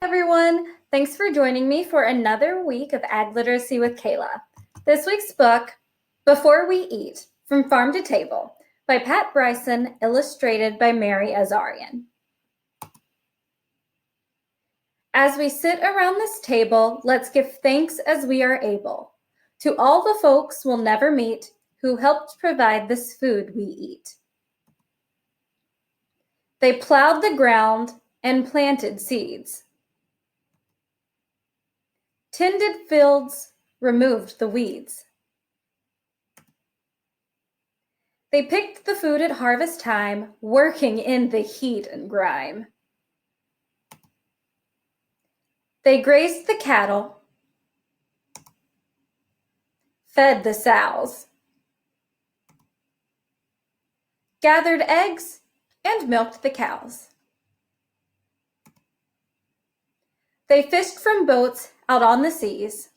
Everyone, thanks for joining me for another week of Ag Literacy with Kayla. This week's book, Before We Eat, From Farm to Table, by Pat Brisson, illustrated by Mary Azarian. As we sit around this table, let's give thanks as we are able to all the folks we'll never meet who helped provide this food we eat. They plowed the ground and planted seeds, tended fields, removed the weeds. They picked the food at harvest time, working in the heat and grime. They grazed the cattle, fed the sows, gathered eggs, and milked the cows. They fished from boats out on the seas,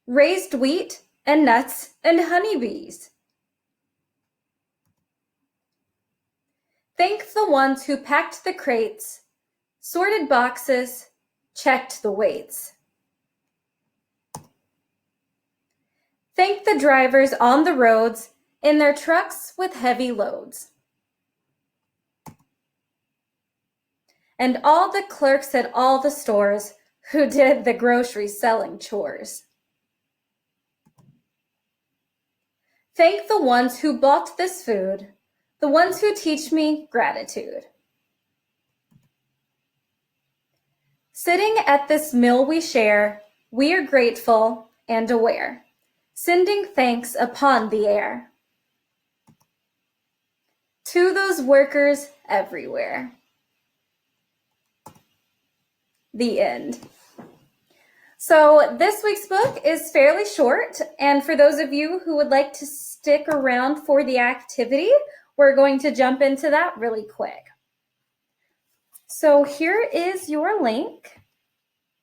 raised wheat and nuts and honeybees. Thank the ones who packed the crates, sorted boxes, checked the weights. Thank the drivers on the roads in their trucks with heavy loads. And all the clerks at all the stores who did the grocery selling chores. Thank the ones who bought this food, the ones who teach me gratitude. Sitting at this meal we share, we are grateful and aware, sending thanks upon the air to those workers everywhere. The end. So this week's book is fairly short, and for those of you who would like to stick around for the activity, we're going to jump into that really quick. So here is your link,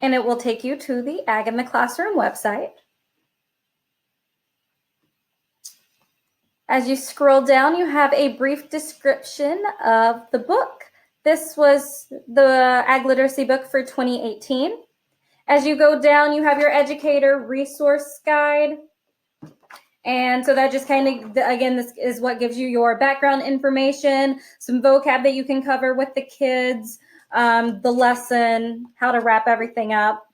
and it will take you to the Ag in the Classroom website. As you scroll down, you have a brief description of the book. This was the Ag Literacy book for 2018. As you go down, you have your Educator resource guide. And so that just kind of, again, this is what gives you your background information, some vocab that you can cover with the kids, the lesson, how to wrap everything up.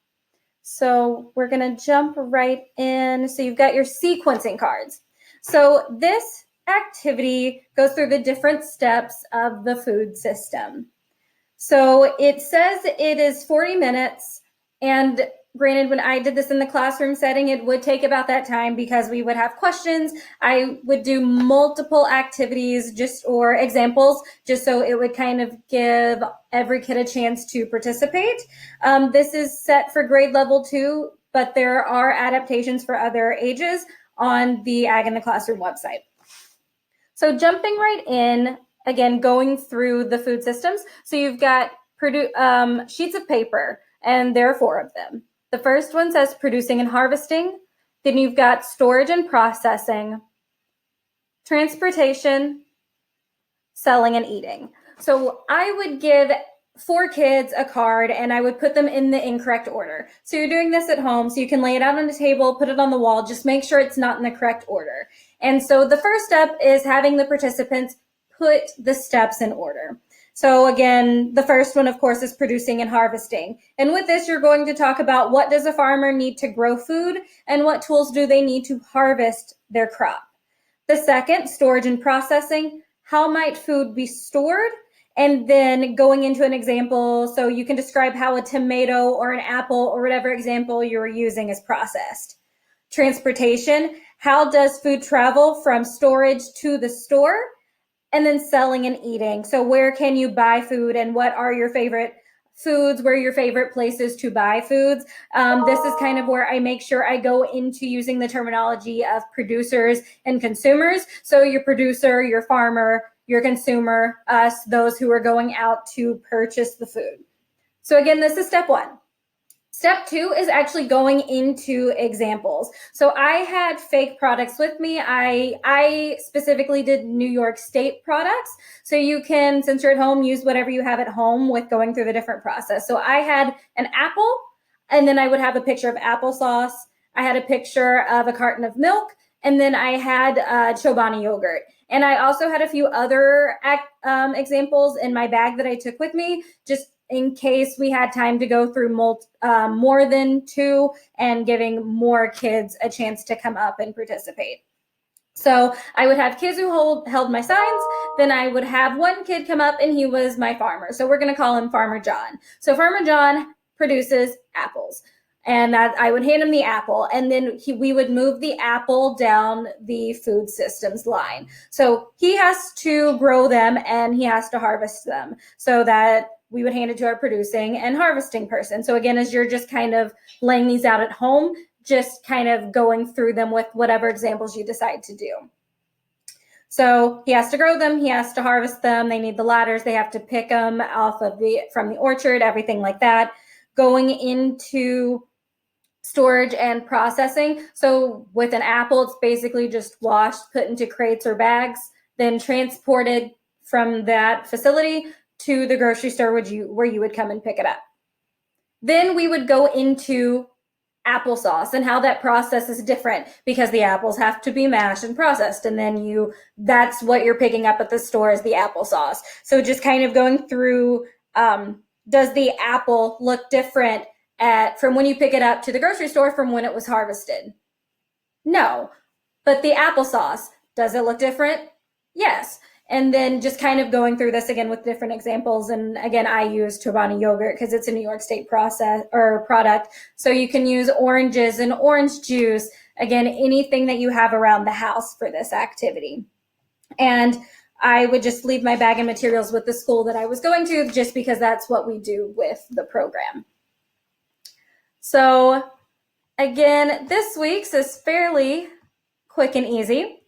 So we're going to jump right in. So you've got your sequencing cards. So this activity goes through the different steps of the food system. So it says it is 40 minutes, and granted, when I did this in the classroom setting, it would take about that time because we would have questions. I would do multiple activities or examples just so it would kind of give every kid a chance to participate. This is set for grade level 2, but there are adaptations for other ages on the Ag in the Classroom website. So jumping right in, again, going through the food systems. So you've got sheets of paper, and there are 4 of them. The first one says producing and harvesting. Then you've got storage and processing, transportation, selling and eating. So I would give 4 kids a card, and I would put them in the incorrect order. So you're doing this at home, so you can lay it out on the table, put it on the wall, just make sure it's not in the correct order. And so the first step is having the participants put the steps in order. So again, the first one, of course, is producing and harvesting. And with this, you're going to talk about what does a farmer need to grow food and what tools do they need to harvest their crop. The second, storage and processing, how might food be stored? And then going into an example, so you can describe how a tomato or an apple or whatever example you're using is processed. Transportation, how does food travel from storage to the store? And then selling and eating. So where can you buy food, and what are your favorite foods? Where are your favorite places to buy foods? This is kind of where I make sure I go into using the terminology of producers and consumers. So your producer, your farmer, your consumer, us, those who are going out to purchase the food. So again, this is step 1. Step 2 is actually going into examples. So I had fake products with me. I specifically did New York State products. So you can, since you're at home, use whatever you have at home with going through the different process. So I had an apple, and then I would have a picture of applesauce. I had a picture of a carton of milk, and then I had Chobani yogurt. And I also had a few other examples in my bag that I took with me, just in case we had time to go through more than 2 and giving more kids a chance to come up and participate. So I would have kids who held my signs. Then I would have one kid come up and he was my farmer. So we're going to call him Farmer John. So Farmer John produces apples. And that I would hand him the apple, and then we would move the apple down the food systems line. So he has to grow them and he has to harvest them, so that we would hand it to our producing and harvesting person. So again, as you're just kind of laying these out at home, just kind of going through them with whatever examples you decide to do. So he has to grow them, he has to harvest them, they need the ladders, they have to pick them from the orchard, everything like that. Going into storage and processing. So with an apple, it's basically just washed, put into crates or bags, then transported from that facility to the grocery store where you would come and pick it up. Then we would go into applesauce and how that process is different, because the apples have to be mashed and processed, and then that's what you're picking up at the store is the applesauce. So just kind of going through, does the apple look different from when you pick it up to the grocery store from when it was harvested? No. But the applesauce, does it look different? Yes. And then just kind of going through this again with different examples. And again, I use Chobani yogurt because it's a New York State product. So you can use oranges and orange juice. Again, anything that you have around the house for this activity. And I would just leave my bag of materials with the school that I was going to, just because that's what we do with the program. So again, this week's is fairly quick and easy.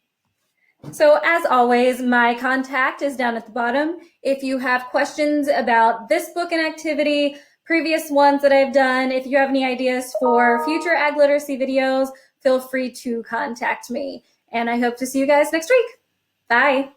So as always, my contact is down at the bottom. If you have questions about this book and activity, previous ones that I've done, if you have any ideas for future ag literacy videos, feel free to contact me. And I hope to see you guys next week. Bye.